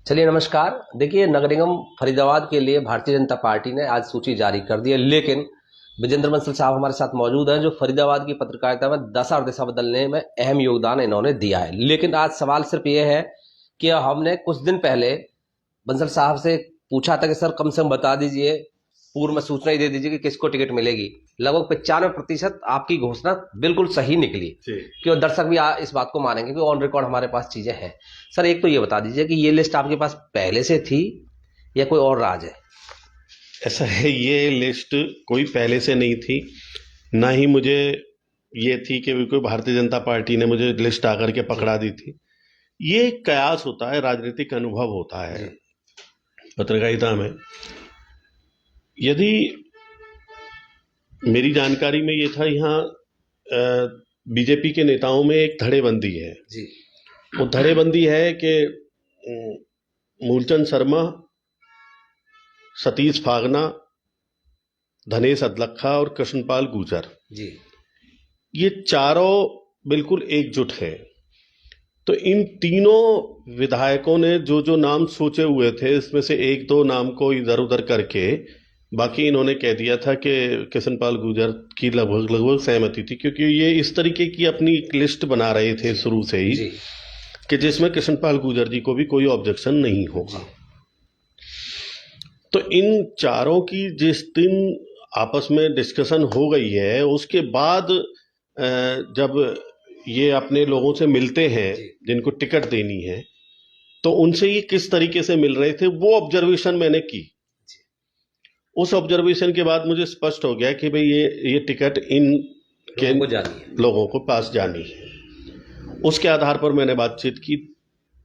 चलिए नमस्कार। देखिए, नगर निगम फरीदाबाद के लिए भारतीय जनता पार्टी ने आज सूची जारी कर दी है, लेकिन विजेंद्र बंसल साहब हमारे साथ मौजूद हैं, जो फरीदाबाद की पत्रकारिता में दशा और दिशा बदलने में अहम योगदान इन्होंने दिया है। लेकिन आज सवाल सिर्फ ये है कि हमने कुछ दिन पहले बंसल साहब से पूछा था कि सर कम से कम बता दीजिए, पूर्व में सूचना ही दे दीजिए कि किसको टिकट मिलेगी। लगभग 95% आपकी घोषणा बिल्कुल सही निकली कि दर्शक भी इस बात को मानेंगे कि ऑन रिकॉर्ड हमारे पास चीजें हैं। सर एक तो ये बता दीजिए कि ये लिस्ट आपके पास पहले से थी या कोई और राज है? ऐसा है, ये लिस्ट कोई पहले से नहीं थी, ना ही मुझे ये थी कि कोई भारतीय जनता पार्टी ने मुझे लिस्ट आकर के पकड़ा दी थी। ये एक कयास होता है, राजनीतिक अनुभव होता है पत्रकारिता में। यदि मेरी जानकारी में ये था, यहाँ बीजेपी के नेताओं में एक धड़ेबंदी है जी। वो धड़ेबंदी है कि मूलचंद शर्मा, सतीश फागना, धनेश अदलखा और कृष्णपाल गुर्जर जी, ये चारों बिल्कुल एकजुट है। तो इन तीनों विधायकों ने जो जो नाम सोचे हुए थे, इसमें से एक दो नाम को इधर उधर करके बाकी इन्होंने कह दिया था कि कृष्णपाल गुर्जर की लगभग सहमति थी, क्योंकि ये इस तरीके की अपनी एक लिस्ट बना रहे थे शुरू से ही कि जिसमें कृष्णपाल गुर्जर जी को भी कोई ऑब्जेक्शन नहीं होगा। तो इन चारों की जिस दिन आपस में डिस्कशन हो गई है, उसके बाद जब ये अपने लोगों से मिलते हैं जिनको टिकट देनी है, तो उनसे ये किस तरीके से मिल रहे थे वो ऑब्जर्वेशन मैंने की। उस ऑब्जर्वेशन के बाद मुझे स्पष्ट हो गया कि भाई ये टिकट इन के लोगों को पास जानी है। उसके आधार पर मैंने बातचीत की।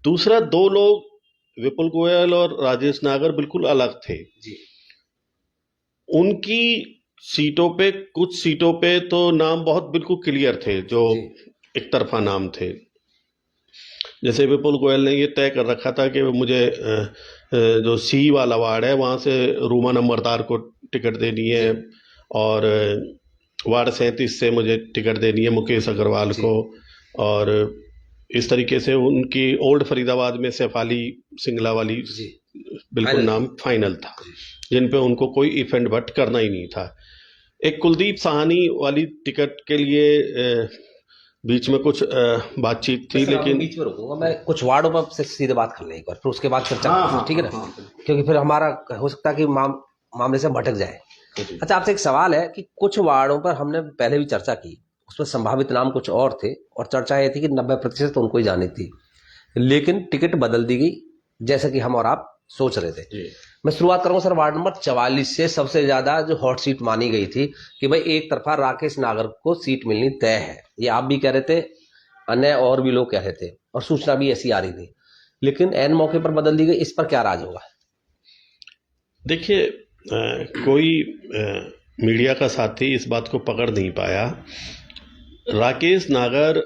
दूसरा, दो लोग विपुल गोयल और राजेश नागर बिल्कुल अलग थे जी। उनकी सीटों पे, कुछ सीटों पे तो नाम बहुत बिल्कुल क्लियर थे, जो एक तरफा नाम थे। जैसे विपुल गोयल ने ये तय कर रखा था कि मुझे जो सी वाला वार्ड है वहाँ से रूमा नंबरदार को टिकट देनी है, और वार्ड 37 से मुझे टिकट देनी है मुकेश अग्रवाल को, और इस तरीके से उनकी ओल्ड फरीदाबाद में शेफाली सिंगला वाली बिल्कुल नाम फाइनल था, जिन पे उनको कोई इफेंट बट करना ही नहीं था। एक कुलदीप साहनी वाली टिकट के लिए बीच में कुछ बातचीत थी, लेकिन बीच में रुकूंगा मैं, कुछ वार्डों पर से सीधे बात कर लें एक बार, फिर उसके बाद चर्चा, ठीक है ना? क्योंकि फिर हमारा हो सकता है कि मामले से भटक जाए। अच्छा, आपसे एक सवाल है कि कुछ वार्डों पर हमने पहले भी चर्चा की, उसमें संभावित नाम कुछ और थे, और चर्चा ये थी कि 90% उनको ही जानी थी, लेकिन टिकट बदल दी गई जैसा कि हम और आप सोच रहे थे। मैं शुरुआत करूंगा सर वार्ड नंबर 44 से। सबसे ज्यादा जो हॉट सीट मानी गई थी कि भाई एक तरफा राकेश नागर को सीट मिलनी तय है, ये आप भी कह रहे थे, अन्य और भी लोग कह रहे थे, और सूचना भी ऐसी आ रही थी, लेकिन एन मौके पर बदल दी गई। इस पर क्या राज होगा? देखिए, कोई मीडिया का साथी इस बात को पकड़ नहीं पाया। राकेश नागर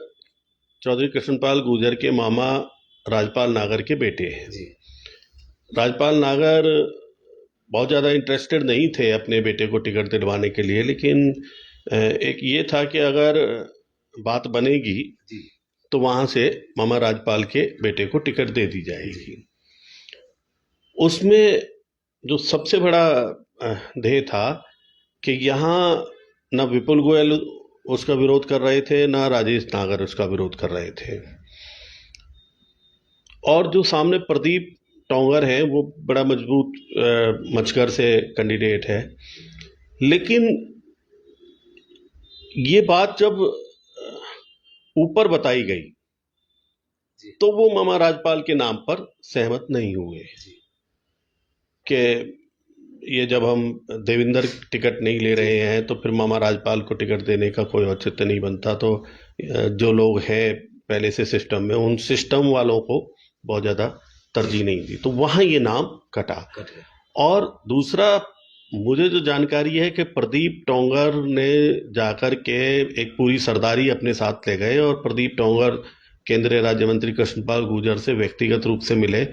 चौधरी कृष्णपाल गुर्जर के मामा राजपाल नागर के बेटे हैं जी। राजपाल नागर बहुत ज़्यादा इंटरेस्टेड नहीं थे अपने बेटे को टिकट दिलवाने के लिए, लेकिन एक ये था कि अगर बात बनेगी तो वहाँ से मामा राजपाल के बेटे को टिकट दे दी जाएगी। उसमें जो सबसे बड़ा ध्येय था कि यहाँ न विपुल गोयल उसका विरोध कर रहे थे, ना राजेश नागर उसका विरोध कर रहे थे, और जो सामने प्रदीप टोंगर है वो बड़ा मजबूत मचकर से कैंडिडेट है। लेकिन ये बात जब ऊपर बताई गई तो वो मामा राजपाल के नाम पर सहमत नहीं हुए कि ये जब हम देवेंद्र टिकट नहीं ले रहे हैं तो फिर मामा राजपाल को टिकट देने का कोई औचित्य नहीं बनता। तो जो लोग हैं पहले से सिस्टम में, उन सिस्टम वालों को बहुत ज़्यादा तरजीह नहीं दी, तो वहाँ ये नाम कटा। और दूसरा, मुझे जो जानकारी है कि प्रदीप टोंगर ने जाकर के एक पूरी सरदारी अपने साथ ले गए, और प्रदीप टोंगर केंद्रीय राज्य मंत्री कृष्णपाल गुर्जर से व्यक्तिगत रूप से मिले,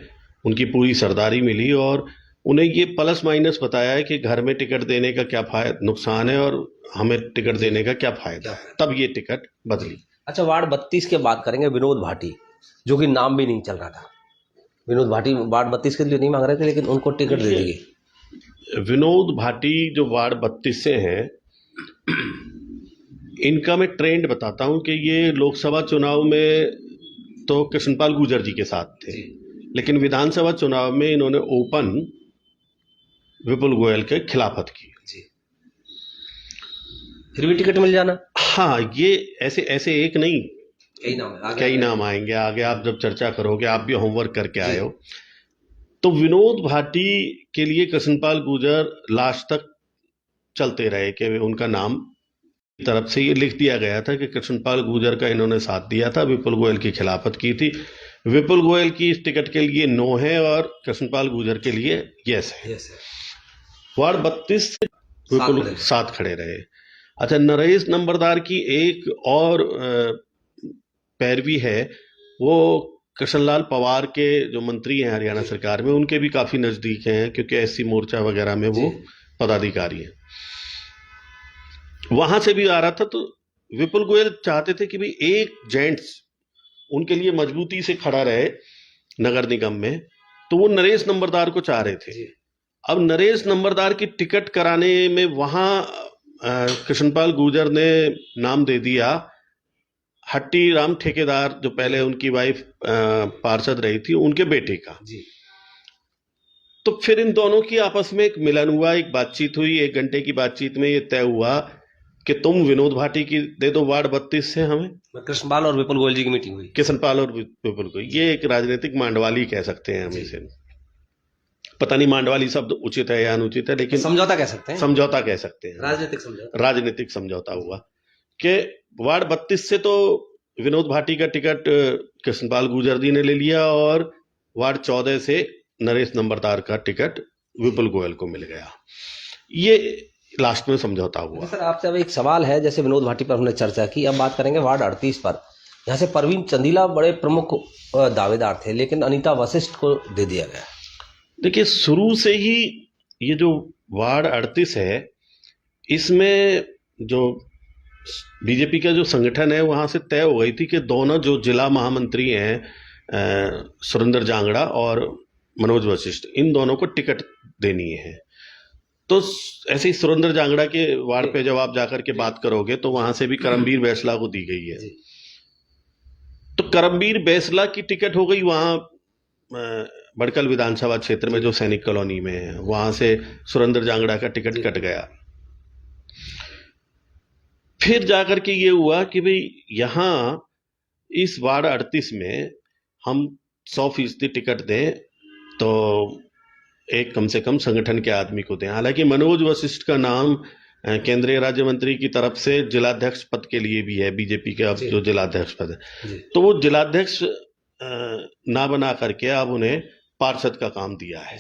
उनकी पूरी सरदारी मिली, और उन्हें ये प्लस माइनस बताया है कि घर में टिकट देने का क्या नुकसान है और हमें टिकट देने का क्या फायदा, तब ये टिकट बदली। अच्छा, वार्ड 32 की बात करेंगे, विनोद भाटी, जो कि नाम भी नहीं चल रहा था, विनोद भाटी वार्ड 32 के लिए नहीं मांग रहे थे, लेकिन उनको टिकट दे दी गई। विनोद भाटी जो वार्ड 32 से हैं, इनका मैं ट्रेंड बताता हूं कि ये लोकसभा चुनाव में तो कृष्णपाल गुर्जर जी के साथ थे, लेकिन विधानसभा चुनाव में इन्होंने ओपन विपुल गोयल के खिलाफत की। फिर भी टिकट मिल जाना। हाँ, ये ऐसे ऐसे एक नहीं, कई नाम आएंगे आगे। आप जब चर्चा करोगे, आप भी होमवर्क करके आए हो, तो विनोद भाटी के लिए कृष्णपाल गुर्जर लास्ट तक चलते रहे कि उनका नाम तरफ से ये लिख दिया गया था कि कृष्णपाल गुर्जर का इन्होंने साथ दिया था, विपुल गोयल की खिलाफत की थी। विपुल गोयल की इस टिकट के लिए नो है और कृष्णपाल गुर्जर के लिए यस है। वार्ड 32 से विपुल साथ खड़े रहे। अच्छा, नरेश नंबरदार की एक और पैरवी है, वो कृष्णलाल पवार के जो मंत्री हैं हरियाणा सरकार में, उनके भी काफी नजदीक हैं, क्योंकि एससी मोर्चा वगैरह में वो पदाधिकारी हैं। वहां से भी आ रहा था, तो विपुल गोयल चाहते थे कि भाई एक जेंट्स उनके लिए मजबूती से खड़ा रहे नगर निगम में, तो वो नरेश नंबरदार को चाह रहे थे। अब नरेश नंबरदार की टिकट कराने में वहां कृष्णपाल गुर्जर ने नाम दे दिया हट्टी राम ठेकेदार, जो पहले उनकी वाइफ पार्षद रही थी, उनके बेटे का। तो फिर इन दोनों की आपस में एक मिलन हुआ, एक बातचीत हुई। 1 घंटे की बातचीत में ये तय हुआ कि तुम विनोद भाटी की दे दो वार्ड 32 से हमें। कृष्णपाल और विपुल गोयल जी की मीटिंग हुई। कृष्णपाल और विपुल गोयल, ये एक राजनीतिक मांडवाली कह सकते हैं हम इसे। पता नहीं मांडवाली शब्द उचित है या अनुचित है, लेकिन समझौता कह सकते हैं। समझौता कह सकते हैं, राजनीतिक समझौता हुआ कि वार्ड 32 से तो विनोद भाटी का टिकट कृष्णपाल गुर्जर जी ने ले लिया और वार्ड 14 से नरेश नंबरदार का टिकट विपुल गोयल को मिल गया। ये लास्ट में समझौता हुआ। सर, आपसे अब एक सवाल है, जैसे विनोद भाटी पर हमने चर्चा की, अब बात करेंगे वार्ड 38 पर। यहाँ से परवीन चंदीला बड़े प्रमुख दावेदार थे, लेकिन अनीता वशिष्ठ को दे दिया गया। देखिए, शुरू से ही ये जो वार्ड 38 है, इसमें जो बीजेपी का जो संगठन है, वहां से तय हो गई थी कि दोनों जो जिला महामंत्री हैं सुरेंद्र जांगड़ा और मनोज वशिष्ठ, इन दोनों को टिकट देनी है। तो ऐसे ही सुरेंद्र जांगड़ा के वार्ड पे जब आप जाकर के बात करोगे, तो वहां से भी करमबीर बैसला को दी गई है। तो करमबीर बैसला की टिकट हो गई वहां बड़कल विधानसभा क्षेत्र में, जो सैनिक कॉलोनी में है, वहां से सुरेंद्र जांगड़ा का टिकट कट गया। फिर जाकर के ये हुआ कि भाई यहां इस वार्ड 38 में हम 100% टिकट दें, तो एक कम से कम संगठन के आदमी को दें। हालांकि मनोज वशिष्ठ का नाम केंद्रीय राज्य मंत्री की तरफ से जिलाध्यक्ष पद के लिए भी है, बीजेपी के अब जो जिलाध्यक्ष पद है, तो वो जिलाध्यक्ष ना बना करके अब उन्हें पार्षद का काम दिया है।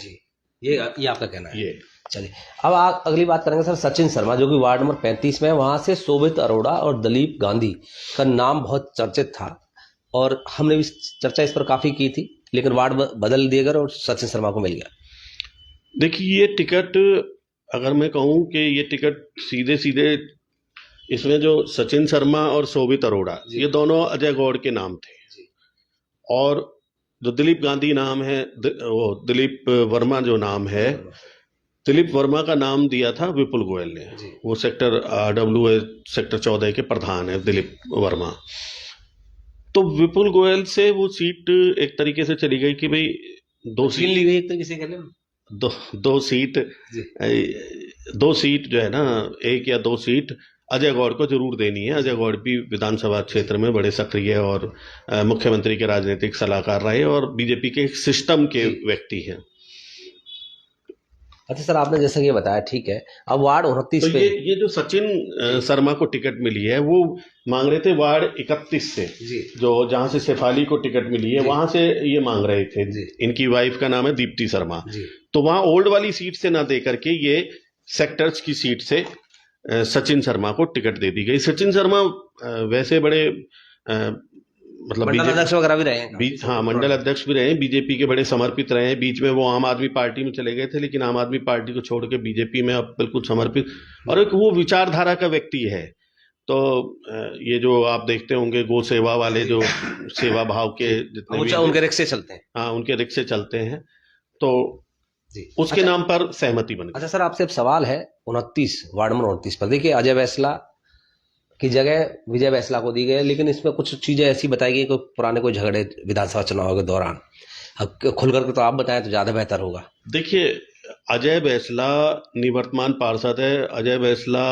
ये आपका कहना है। ये चलिए, अब आप अगली बात करेंगे सर सचिन शर्मा, जो कि वार्ड नंबर 35 में है। वहां से शोभित अरोड़ा और दिलीप गांधी का नाम बहुत चर्चित था, और हमने भी चर्चा इस पर काफी की थी, लेकिन वार्ड बदल दिए गए और सचिन शर्मा को मिल गया। देखिए, ये टिकट, अगर मैं कहूं कि ये टिकट सीधे सीधे, इसमें जो सचिन शर्मा और शोभित अरोड़ा, ये दोनों अजय गौड़ के नाम थे, और जो दिलीप गांधी नाम है, वो दिलीप वर्मा जो नाम है, दिलीप वर्मा का नाम दिया था विपुल गोयल ने। वो सेक्टर WA सेक्टर 14 के प्रधान है दिलीप वर्मा। तो विपुल गोयल से वो सीट एक तरीके से चली गई कि भाई दो सीट ली गई, एक तरीके से कह लें, दो सीट जो है ना, 1 या 2 सीट अजय गौड़ को जरूर देनी है। अजय गौड़ भी विधानसभा क्षेत्र में बड़े सक्रिय और मुख्यमंत्री के राजनीतिक सलाहकार रहे और बीजेपी के सिस्टम के व्यक्ति हैं। अच्छा सर, आपने जैसा कि बताया, ठीक है। अब वार्ड 29 पे ये जो सचिन शर्मा को टिकट मिली है, वो मांग रहे थे वार्ड 31 से, जो जहां से शेफाली को टिकट मिली है, वहां से ये मांग रहे थे। इनकी वाइफ का नाम है दीप्ति शर्मा। तो वहां ओल्ड वाली सीट से ना दे करके ये सेक्टर्स की सीट से सचिन शर्मा को टिकट दे दी गई। सचिन शर्मा वैसे बड़े मतलब मंडल अध्यक्ष वगैरह भी रहे हैं। हाँ, मंडल अध्यक्ष भी रहे हैं, बीजेपी के बड़े समर्पित रहे हैं। बीच में वो आम आदमी पार्टी में चले गए थे, लेकिन आम आदमी पार्टी को छोड़ के बीजेपी में अब बिल्कुल समर्पित, और एक वो विचारधारा का व्यक्ति है। तो ये जो आप देखते होंगे गो सेवा वाले जो सेवा भाव के जितने भी उनके रिक्शे चलते हैं, हाँ उनके रिक्शे चलते हैं, तो जी उसके अच्छा, नाम पर सहमति बन गई। अच्छा सर, आपसे अब सवाल है 29 वार्ड नंबर 29 पर। देखिए, अजय बैसला की जगह विजय बैसला को दी गई है, लेकिन इसमें कुछ चीजें ऐसी बताई गई, कोई पुराने कोई झगड़े विधानसभा चुनाव के दौरान। अब खुल करके तो आप बताएं तो ज्यादा बेहतर होगा। देखिए, अजय बैसला निवर्तमान पार्षद है। अजय बैसला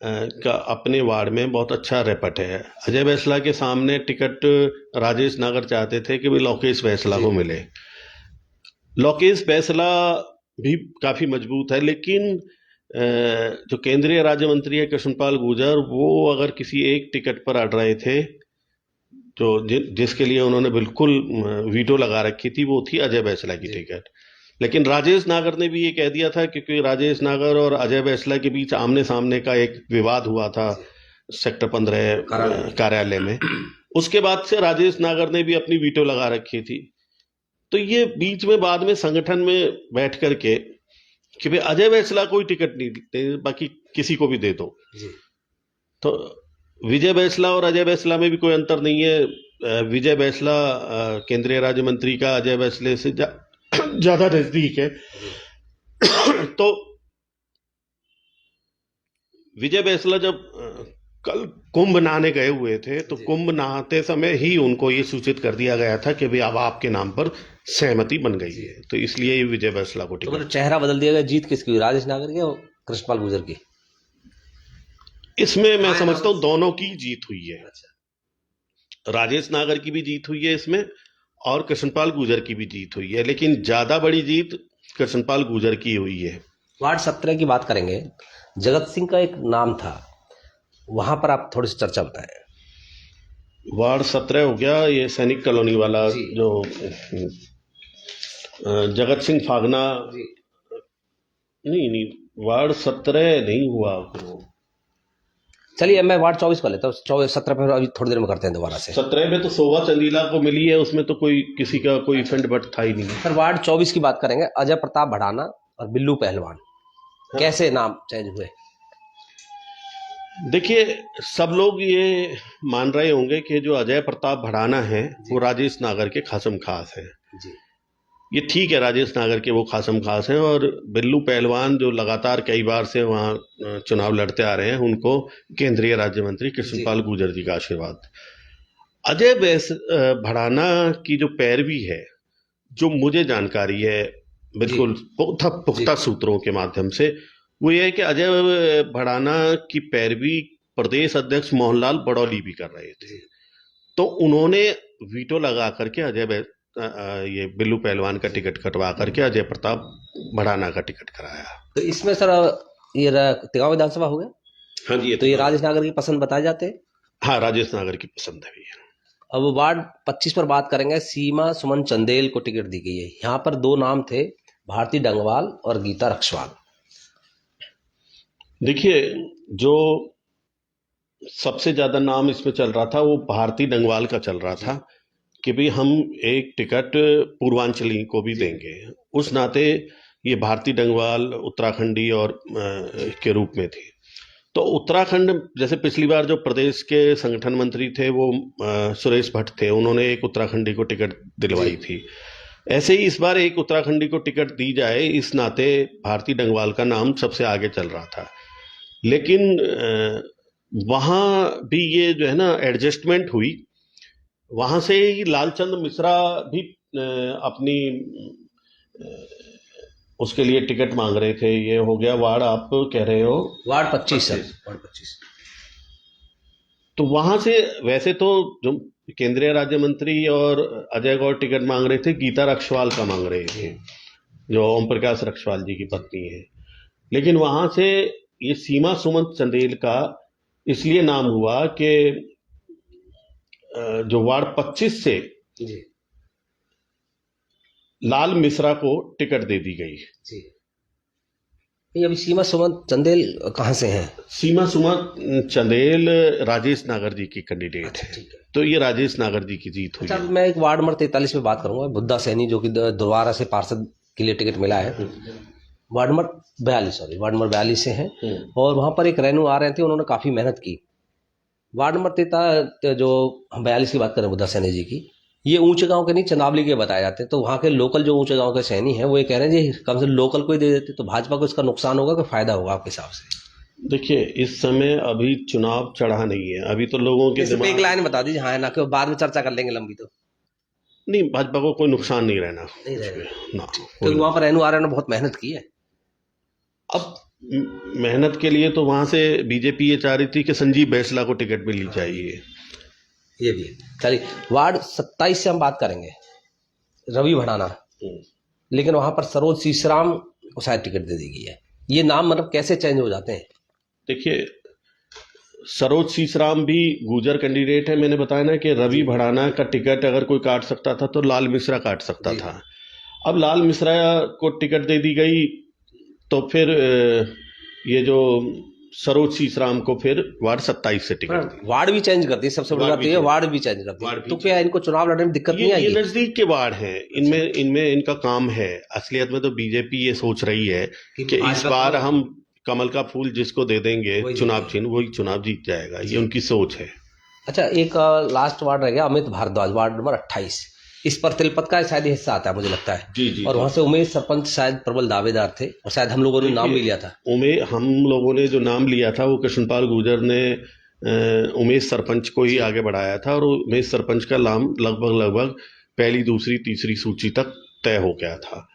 का अपने वार्ड में बहुत अच्छा रेपट है। अजय बैसला के सामने टिकट राजेश नागर चाहते थे कि भाई लोकेश बैसला को मिले। लोकेश बैसला भी काफी मजबूत है, लेकिन जो केंद्रीय राज्य मंत्री है कृष्णपाल गुर्जर, वो अगर किसी एक टिकट पर अड़ रहे थे, तो जिसके लिए उन्होंने बिल्कुल वीटो लगा रखी थी, वो थी अजय बैसला की टिकट। लेकिन राजेश नागर ने भी ये कह दिया था, क्योंकि राजेश नागर और अजय बैसला के बीच आमने सामने का एक विवाद हुआ था सेक्टर 15 कार्यालय में। उसके बाद से राजेश नागर ने भी अपनी वीटो लगा रखी थी। तो ये बीच में बाद में संगठन में बैठ करके कि भाई अजय बैसला कोई टिकट नहीं देते, बाकी किसी को भी दे दो। तो विजय बैसला और अजय बैसला में भी कोई अंतर नहीं है। विजय बैसला केंद्रीय राज्य मंत्री का अजय बैसले से ज्यादा नजदीक है। तो विजय बैसला जब कल कुंभ नहाने गए हुए थे, तो कुंभ नहाते समय ही उनको ये सूचित कर दिया गया था कि भाई अब आपके नाम पर सहमति बन गई है। तो इसलिए ये विजय बैसला को टिकट, तो चेहरा बदल दिया गया। जीत किसकी हुई, राजेश नागर की और कृष्णपाल गुर्जर की? इसमें मैं समझता हूं दोनों की जीत हुई है। राजेश नागर की भी जीत हुई है इसमें, और कृष्णपाल गुर्जर की भी जीत हुई है, लेकिन ज्यादा बड़ी जीत कृष्णपाल गुर्जर की हुई है। वार्ड 17 की बात करेंगे। जगत सिंह का एक नाम था, वहां पर आप थोड़ी सी चर्चा बताएं। वार्ड 17 हो गया ये सैनिक कॉलोनी वाला, जो जगत सिंह फागना। नहीं, वार्ड 17 नहीं हुआ। चलिए मैं वार्ड 24 को लेता हूँ। 17 पे अभी थोड़ी देर में करते हैं दोबारा से। 17 में तो शोभा चंदीला को मिली है, उसमें तो कोई किसी का कोई फंड बट था ही नहीं। सर वार्ड 24 की बात करेंगे। अजय प्रताप भड़ाना और बिल्लू पहलवान, कैसे नाम चेंज हुए? देखिए, सब लोग ये मान रहे होंगे कि जो अजय प्रताप भड़ाना है वो राजेश नागर के खासम खास है। ये ठीक है, राजेश नागर के वो खासम खास हैं, और बिल्लू पहलवान जो लगातार कई बार से वहाँ चुनाव लड़ते आ रहे हैं, उनको केंद्रीय राज्य मंत्री कृष्णपाल गुर्जर जी का आशीर्वाद। अजय भड़ाना की जो पैरवी है, जो मुझे जानकारी है बिल्कुल पुख्ता सूत्रों के माध्यम से, वो ये है कि अजय भड़ाना की पैरवी प्रदेश अध्यक्ष मोहनलाल बड़ौली भी कर रहे थे। तो उन्होंने वीटो लगा करके ये बिल्लू पहलवान का टिकट कटवा करके अजय प्रताप भड़ाना का टिकट कराया। तो इसमें सर ये तिगांव विधानसभा हो गया। हाँ जी, तो ये राजेश नागर की पसंद बताए जाते हैं। हाँ, राजेश नागर की पसंद है भैया। अब वार्ड 25 पर बात करेंगे। सीमा सुमन चंदेल को टिकट दी गई है। यहाँ पर दो नाम थे, भारती डंगवाल और गीता रक्षवाल। देखिए, जो सबसे ज्यादा नाम इसमें चल रहा था वो भारती डंगवाल का चल रहा था कि भाई हम एक टिकट पूर्वांचली को भी देंगे। उस नाते ये भारती डंगवाल उत्तराखंडी और के रूप में थी। तो उत्तराखंड, जैसे पिछली बार जो प्रदेश के संगठन मंत्री थे वो सुरेश भट्ट थे, उन्होंने एक उत्तराखंडी को टिकट दिलवाई थी। ऐसे ही इस बार एक उत्तराखंडी को टिकट दी जाए, इस नाते भारती डंगवाल का नाम सबसे आगे चल रहा था। लेकिन वहाँ भी ये जो है ना एडजस्टमेंट हुई। वहां से ही लालचंद मिश्रा भी अपनी उसके लिए टिकट मांग रहे थे। ये हो गया वार्ड, आप कह रहे हो वार्ड 25 सर, वार्ड 25। तो वहां से वैसे तो जो केंद्रीय राज्य मंत्री और अजय गौड़ टिकट मांग रहे थे, गीता रक्षवाल का मांग रहे थे, जो ओम प्रकाश रक्षवाल जी की पत्नी है। लेकिन वहां से ये सीमा सुमन चंदेल का इसलिए नाम हुआ कि जो वार्ड 25 से लाल मिश्रा को टिकट दे दी गई। ये अभी सीमा सुमन चंदेल कहां से हैं? सीमा सुमन चंदेल राजेश नागर जी की कैंडिडेट है। तो ये राजेश नागर जी की जीत हुई। अच्छा, मैं एक वार्ड नंबर 43 में बात करूंगा। बुद्धा सैनी जो कि दोबारा से पार्षद के लिए टिकट मिला है। वार्ड नंबर 42 से हैं, और वहां पर एक रेनू आ रहे थे, उन्होंने काफी मेहनत की। वार्ड नंबर 43 जो हम 42 की बात करें बुद्धा सैनी जी की, ये ऊंचे गांव के नहीं चंदावली के बताए जाते हैं। तो वहाँ के लोकल जो ऊंचे गांव के सैनी हैं वो ये कह रहे हैं जी कम से कम लोकल को ही दे देते तो भाजपा को इसका नुकसान होगा कि फायदा होगा आपके हिसाब से? देखिए, इस समय अभी चुनाव चढ़ा नहीं है, अभी तो लोगों के सिर्फ एक दिमाग लाइन बता दीजिए, हाँ ना, कि बाद में चर्चा कर लेंगे लंबी तो। नहीं, भाजपा को कोई नुकसान नहीं रहना नहीं रहेगा ना, क्योंकि वहाँ पर रेणु आर्य ने बहुत मेहनत की है। अब मेहनत के लिए तो वहां से बीजेपी ये चाह रही थी कि संजीव बैसला को टिकट मिलनी चाहिए। ये भी है। चलिए वार्ड 27 से हम बात करेंगे, रवि भड़ाना, लेकिन वहां पर सरोज सीसराम को शायद टिकट दे दी गई है। ये नाम मतलब कैसे चेंज हो जाते हैं? देखिए, सरोज सीसराम भी गुजर कैंडिडेट है। मैंने बताया ना कि रवि भड़ाना का टिकट अगर कोई काट सकता था तो लाल मिश्रा काट सकता था। अब लाल मिश्रा को टिकट दे दी गई तो फिर ये जो सरोज सीसराम को फिर वार्ड 27 से टिकट दी। वार्ड भी चेंज कर दी, सबसे बड़ी बात ये है वार्ड भी चेंज कर दी। तो क्या इनको चुनाव लड़ने में दिक्कत नहीं आएगी? ये नजदीक के वार्ड हैं, इनमें इनका काम है। असलियत में तो बीजेपी ये सोच रही है कि इस बार हम कमल का फूल जिसको दे देंगे चुनाव चिन्ह, वही चुनाव जीत जाएगा। ये उनकी सोच है। अच्छा, एक लास्ट वार्ड रह गया अमित भारद्वाज, वार्ड नंबर 28। इस पर तिलपत का शायद हिस्सा आता है मुझे लगता है। जी। और वहां से उमेश सरपंच शायद प्रबल दावेदार थे और शायद हम लोगों ने नाम भी लिया था। हम लोगों ने जो नाम लिया था वो कृष्णपाल गुर्जर ने उमेश सरपंच को ही आगे बढ़ाया था और उमेश सरपंच का नाम लगभग पहली, दूसरी, तीसरी सूची तक तय हो गया था।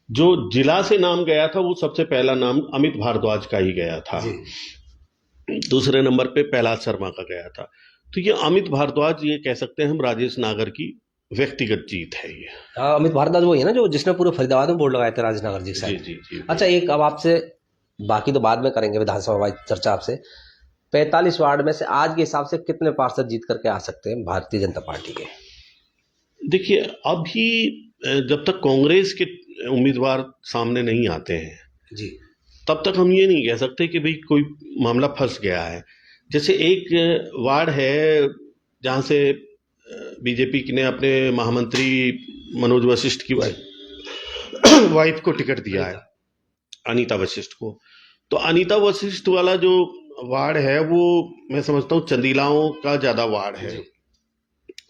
जो जिला से नाम गया था वो सबसे पहला नाम अमित भारद्वाज का ही गया था। दूसरे नंबर पे प्रहलाद शर्मा का गया था। तो ये अमित भारद्वाज, ये कह सकते हैं हम, राजेश नागर की व्यक्तिगत जीत है ये। अमित भारद्वाज वही है ना जो जिसने पूरे फरीदाबाद में बोर्ड लगाए थे राजेश नागर जी के साथ? जी। अच्छा, एक अब आपसे, बाकी तो बाद में करेंगे विधानसभा चर्चा आपसे, 45 वार्ड में से आज के हिसाब से कितने पार्षद जीत करके आ सकते हैं भारतीय जनता पार्टी के? देखिए, अभी जब तक कांग्रेस के उम्मीदवार सामने नहीं आते हैं जी, तब तक हम ये नहीं कह सकते कि भाई कोई मामला फंस गया है। जैसे एक वार्ड है जहां से बीजेपी ने अपने महामंत्री मनोज वशिष्ठ की वाइफ को टिकट दिया है, अनीता वशिष्ठ को। तो अनीता वशिष्ठ वाला जो वार्ड है वो मैं समझता हूँ चंदीलाओं का ज्यादा वार्ड है।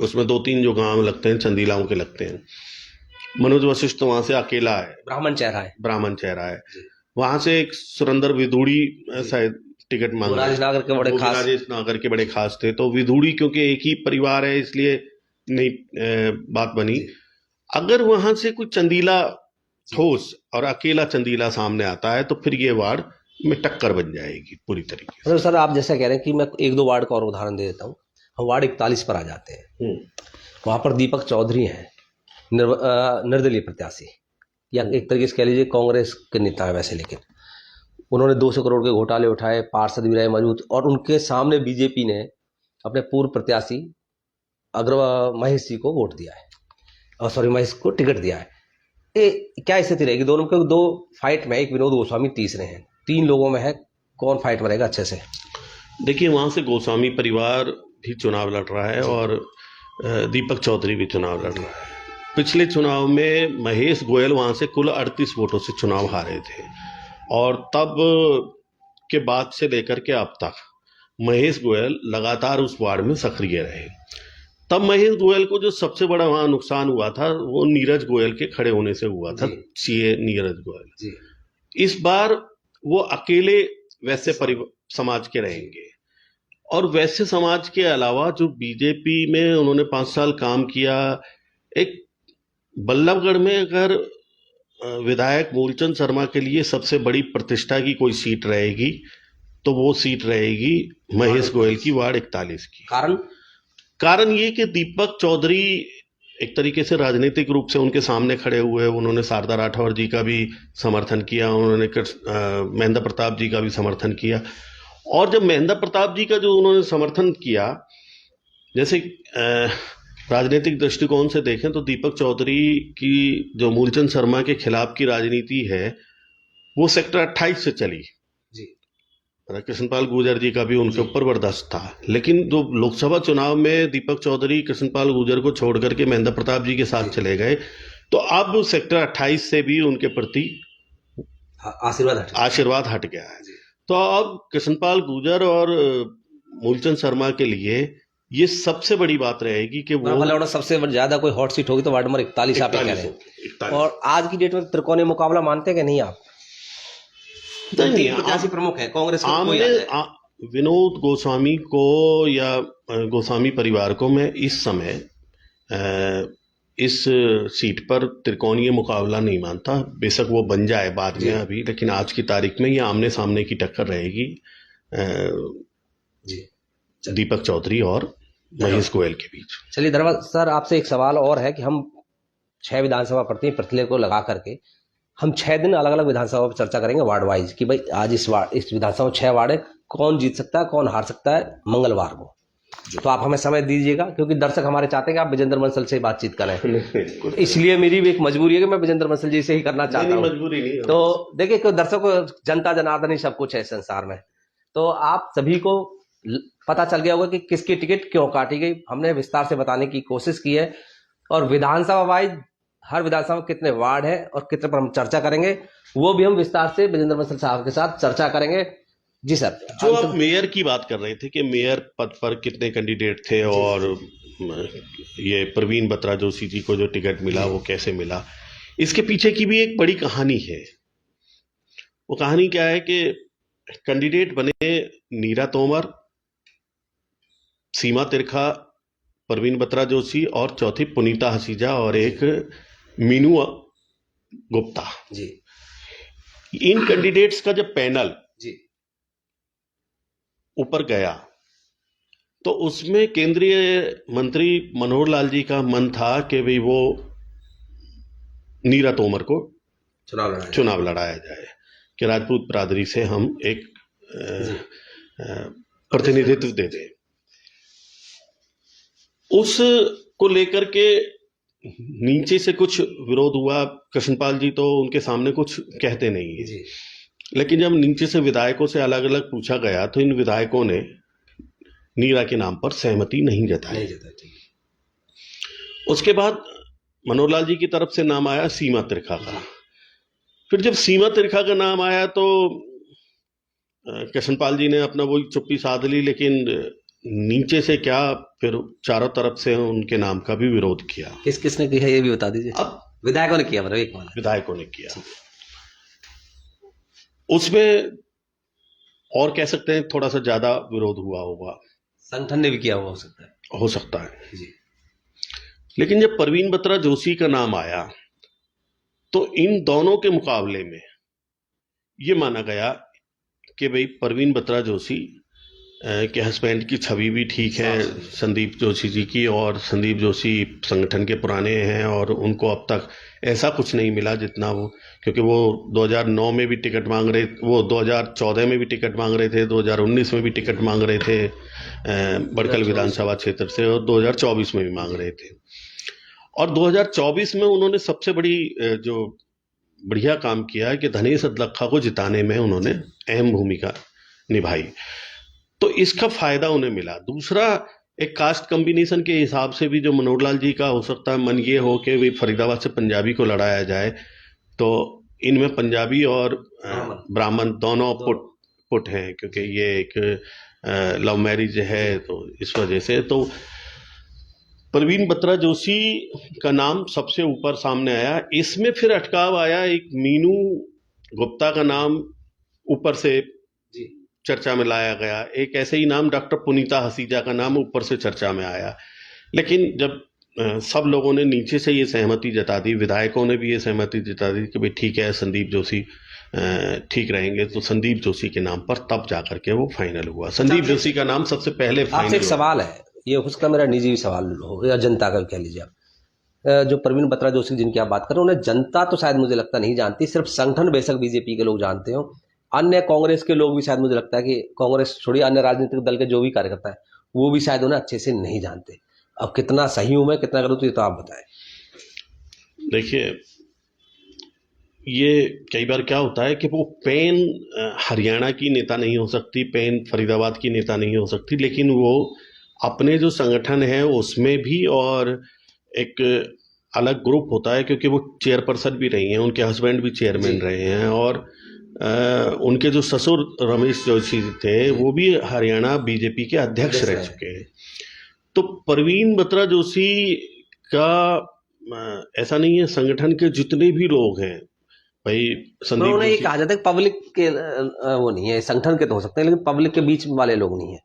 उसमें 2-3 जो गांव लगते हैं चंदीलाओं के लगते हैं। मनोज वशिष्ठ तो वहां से अकेला है, ब्राह्मण चेहरा है। वहां से एक सुरेंद्र विधूड़ी शायद टिकट मांग रहे हैं। राजेश नागर के बड़े खास थे। तो विधूड़ी क्योंकि एक ही परिवार है इसलिए नहीं बात बनी। अगर वहां से कोई चंदीला ठोस और अकेला चंदीला सामने आता है तो फिर ये वार्ड में टक्कर बन जाएगी पूरी तरीके से। सर, आप जैसा कह रहे हैं कि मैं 1-2 वार्ड का और उदाहरण दे देता हूँ। हम वार्ड 41 पर आ जाते हैं। वहां पर दीपक चौधरी हैं, निर्दलीय प्रत्याशी, या एक तरीके से कह लीजिए कांग्रेस के नेता है वैसे, लेकिन उन्होंने 200 करोड़ के घोटाले उठाए, पार्षद भी रहे मौजूद, और उनके सामने बीजेपी ने अपने पूर्व प्रत्याशी महेश जी को वोट दिया है, महेश को टिकट दिया है। क्या स्थिति रहेगी दोनों के? 2 फाइट में, एक विनोद गोस्वामी तीसरे हैं, 3 लोगों में है, कौन फाइट में रहेगा अच्छे से? देखिए, वहां से गोस्वामी परिवार भी चुनाव लड़ रहा है और दीपक चौधरी भी चुनाव लड़ रहा है। पिछले चुनाव में महेश गोयल वहां से कुल 38 वोटों से चुनाव हारे थे और तब के बाद से लेकर के अब तक महेश गोयल लगातार उस वार्ड में सक्रिय रहे। तब महेश गोयल को जो सबसे बड़ा वहां नुकसान हुआ था वो नीरज गोयल के खड़े होने से हुआ था, सीए नीरज गोयल। इस बार वो अकेले वैश्य समाज के रहेंगे और वैश्य समाज के अलावा जो बीजेपी में उन्होंने 5 साल काम किया, एक बल्लभगढ़ में अगर विधायक मूलचंद शर्मा के लिए सबसे बड़ी प्रतिष्ठा की कोई सीट रहेगी तो वो सीट रहेगी महेश गोयल की, वार्ड 41 की। कारण ये कि दीपक चौधरी एक तरीके से राजनीतिक रूप से उनके सामने खड़े हुए। उन्होंने शारदा राठौर जी का भी समर्थन किया, उन्होंने महेंद्र प्रताप जी का भी समर्थन किया। और जब महेंद्र प्रताप जी का जो उन्होंने समर्थन किया, जैसे राजनीतिक दृष्टिकोण से देखें तो दीपक चौधरी की जो मूलचंद शर्मा के खिलाफ की राजनीति है वो सेक्टर 28 से चली। कृष्णपाल गुर्जर जी का भी उनके ऊपर बर्दाश्त था, लेकिन जो लोकसभा चुनाव में दीपक चौधरी कृष्णपाल गुर्जर को छोड़ करके महेंद्र प्रताप जी के साथ चले गए तो अब सेक्टर 28 से भी उनके प्रति आशीर्वाद हट गया है। तो अब कृष्णपाल गुर्जर और मूलचंद शर्मा के लिए ये सबसे बड़ी बात रहेगी कि वो भलौड़ा सबसे ज्यादा कोई हॉट सीट होगी तो वार्ड नंबर 41 आप कह रहे हैं। 41। और आज की डेट में त्रिकोणीय मुकाबला मानते हैं कि नहीं आप? नहीं, प्रत्याशी प्रमुख है कांग्रेस का, कोई आ जाए। विनोद गोस्वामी को या गोस्वामी परिवार को मैं इस समय इस सीट पर त्रिकोणीय मुकाबला नहीं मानता। बेशक वो बन जाए बाद में अभी, लेकिन आज की तारीख में ये आमने सामने की टक्कर रहेगी दीपक चौधरी और महेश गोयल के बीच। चलिए धन्यवाद सर। आपसे एक सवाल और है कि हम 6 विधानसभा प्रतिनिधि को लगा करके हम 6 दिन अलग अलग विधानसभा पर चर्चा करेंगे वार्ड वाइज कि भाई आज इस विधानसभा में 6 वार्ड है, कौन जीत सकता है कौन हार सकता है मंगलवार को। तो आप हमें समय दीजिएगा क्योंकि दर्शक हमारे चाहते हैं कि आप विजेंद्र बंसल से बातचीत करें। इसलिए मेरी भी एक मजबूरी है कि मैं विजेंद्र बंसल जी से ही करना चाहता हूँ। मजबूरी नहीं। तो देखिए कि दर्शक को जनता जनार्दन ही सब कुछ है संसार में। तो आप सभी को पता चल गया होगा कि किसकी टिकट क्यों काटी गई। हमने विस्तार से बताने की कोशिश की है और विधानसभा वाइज हर विधानसभा में कितने वार्ड है और कितने पर हम चर्चा करेंगे वो भी हम विस्तार से विजेंद्र बंसल साहब के साथ चर्चा करेंगे। जी सर। जो आप मेयर की बात कर रहे थे कि मेयर पद पर कितने कैंडिडेट थे और ये प्रवीण बत्रा जोशी जी को जो टिकट मिला वो कैसे मिला, इसके पीछे की भी एक बड़ी कहानी है। वो कहानी क्या है कि कैंडिडेट बने नीरा तोमर, सीमा तिरखा, प्रवीण बत्रा जोशी और चौथी पुनीता हसीजा और एक मीनू गुप्ता जी। इन कैंडिडेट्स का जब पैनल जी ऊपर गया तो उसमें केंद्रीय मंत्री मनोहर लाल जी का मन था कि भाई वो नीरा तोमर को चुनाव लड़ाया जाए कि राजपूत बिरादरी से हम एक प्रतिनिधित्व दे दें। उस को लेकर के नीचे से कुछ विरोध हुआ। कृष्णपाल जी तो उनके सामने कुछ कहते नहीं है, लेकिन जब नीचे से विधायकों से अलग अलग पूछा गया तो इन विधायकों ने नीरा के नाम पर सहमति नहीं जताई। उसके बाद मनोहर लाल जी की तरफ से नाम आया सीमा तिरखा का। फिर जब सीमा तिरखा का नाम आया तो कृष्णपाल जी ने अपना वही चुप्पी साध ली, लेकिन नीचे से क्या फिर चारों तरफ से उनके नाम का भी विरोध किया। किसने किया ये भी बता दीजिए। अब विधायकों ने किया, विधायकों ने किया। उसमें और कह सकते हैं थोड़ा सा ज्यादा विरोध हुआ होगा, संगठन ने भी किया हुआ हो सकता है जी। लेकिन जब प्रवीण बत्रा जोशी का नाम आया तो इन दोनों के मुकाबले में ये माना गया कि भाई प्रवीण बत्रा जोशी के हस्बैंड की छवि भी ठीक है संदीप जोशी जी की, और संदीप जोशी संगठन के पुराने हैं और उनको अब तक ऐसा कुछ नहीं मिला जितना वो, क्योंकि वो 2009 में भी टिकट मांग रहे, वो 2014 में भी टिकट मांग रहे थे, 2019 में भी टिकट मांग रहे थे बड़कल विधानसभा क्षेत्र से, और 2024 में भी मांग रहे थे। और 2024 में उन्होंने सबसे बड़ी जो बढ़िया काम किया है कि धनेश अदलखा को जिताने में उन्होंने अहम भूमिका निभाई, तो इसका फायदा उन्हें मिला। दूसरा, एक कास्ट कॉम्बिनेशन के हिसाब से भी जो मनोहर लाल जी का हो सकता है मन ये हो कि भाई फरीदाबाद से पंजाबी को लड़ाया जाए, तो इनमें पंजाबी और ब्राह्मण दोनों पुट हैं, क्योंकि ये एक लव मैरिज है, तो इस वजह से तो प्रवीण बत्रा जोशी का नाम सबसे ऊपर सामने आया। इसमें फिर अटकाव आया, एक मीनू गुप्ता का नाम ऊपर से चर्चा में लाया गया, एक ऐसे ही नाम डॉक्टर पुनीता हसीजा का नाम ऊपर से चर्चा में आया। लेकिन जब सब लोगों ने नीचे से ये सहमति जता दी, विधायकों ने भी ये सहमति जता दी कि भाई ठीक है संदीप जोशी ठीक रहेंगे, तो संदीप जोशी के नाम पर तब जाकर के वो फाइनल हुआ। संदीप जोशी का नाम सबसे पहले फाइनल। एक सवाल है, ये उसका मेरा निजी सवाल हो या जनता का कह लीजिए आप, जो प्रवीण बत्रा जोशी जिनकी आप बात कर रहे हैं उन्हें जनता तो शायद मुझे लगता नहीं जानती, सिर्फ संगठन बेशक बीजेपी के लोग जानते हो, अन्य कांग्रेस के लोग भी शायद मुझे लगता है कि कांग्रेस छोड़िए अन्य राजनीतिक दल के जो भी कार्यकर्ता है वो भी शायद उन्हें अच्छे से नहीं जानते। अब कितना सही हूं मैं कितना गलत, ये तो आप बताएं। देखिए, ये कई बार क्या होता है कि वो पेन हरियाणा की नेता नहीं हो सकती, पेन फरीदाबाद की नेता नहीं हो सकती, लेकिन वो अपने जो संगठन है उसमें भी, और एक अलग ग्रुप होता है क्योंकि वो चेयरपर्सन भी रही हैं, उनके हस्बैंड भी चेयरमैन रहे हैं, और उनके जो ससुर रमेश जोशी थे वो भी हरियाणा बीजेपी के अध्यक्ष रह चुके हैं। तो परवीन बत्रा जोशी का ऐसा नहीं है, संगठन के जितने भी लोग हैं भाई, संदीप उन्होंने ये कहा जाता है पब्लिक के वो नहीं है, संगठन के तो हो सकते हैं लेकिन पब्लिक के बीच वाले लोग नहीं है।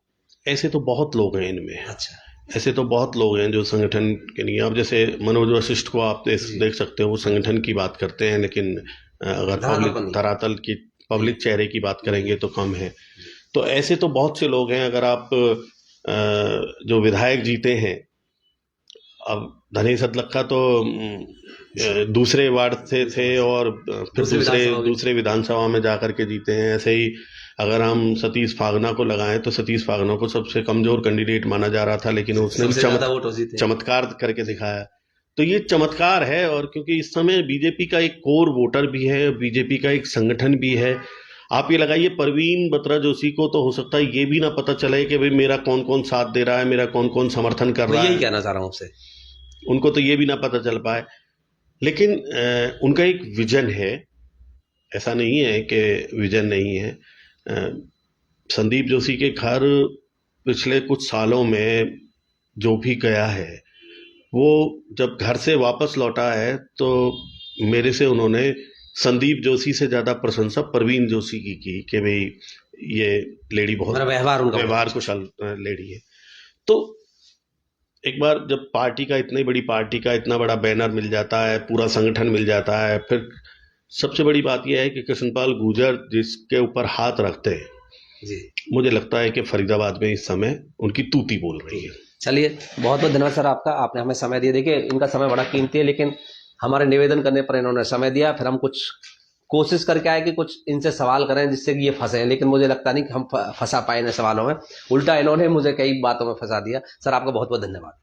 ऐसे तो बहुत लोग हैं इनमें। अच्छा, ऐसे तो बहुत लोग हैं जो संगठन के नहीं। अब जैसे मनोज वशिष्ठ को आप देख सकते हो, वो संगठन की बात करते हैं, लेकिन अगर पब्लिक धरातल की पब्लिक चेहरे की बात करेंगे तो कम है। तो ऐसे तो बहुत से लोग हैं। अगर आप जो विधायक जीते हैं, अब धनेश अदलक्का तो दूसरे वार्ड से थे और फिर दूसरे विधानसभा में जाकर के जीते हैं। ऐसे ही अगर हम सतीश फागना को लगाएं तो सतीश फागना को सबसे कमजोर कैंडिडेट माना जा रहा था, लेकिन उसने चमत्कार करके दिखाया। तो ये चमत्कार है। और क्योंकि इस समय बीजेपी का एक कोर वोटर भी है, बीजेपी का एक संगठन भी है। आप ये लगाइए, परवीन बत्रा जोशी को तो हो सकता है ये भी ना पता चले कि भाई मेरा कौन कौन साथ दे रहा है, मेरा कौन कौन समर्थन कर रहा है। यही कहना चाह रहा हूं आपसे, उनको तो ये भी ना पता चल पाए। लेकिन उनका एक विजन है, ऐसा नहीं है कि विजन नहीं है। संदीप जोशी के घर पिछले कुछ सालों में जो भी गया है, वो जब घर से वापस लौटा है तो मेरे से उन्होंने संदीप जोशी से ज्यादा प्रशंसा परवीन जोशी की कि भाई ये लेडी बहुत व्यवहार कुशल लेडी है। तो एक बार जब पार्टी का, इतनी बड़ी पार्टी का इतना बड़ा बैनर मिल जाता है, पूरा संगठन मिल जाता है, फिर सबसे बड़ी बात यह है कि कृष्णपाल गुर्जर जिसके ऊपर हाथ रखते हैं जी, मुझे लगता है कि फरीदाबाद में इस समय उनकी तूती बोल रही है। चलिए, बहुत बहुत धन्यवाद सर आपका, आपने हमें समय दिया। देखिए, इनका समय बड़ा कीमती है, लेकिन हमारे निवेदन करने पर इन्होंने समय दिया। फिर हम कुछ कोशिश करके आए कि कुछ इनसे सवाल करें जिससे कि ये फंसे, लेकिन मुझे लगता नहीं कि हम फंसा पाए इन सवालों में। उल्टा इन्होंने मुझे कई बातों में फंसा दिया। सर आपका बहुत बहुत धन्यवाद।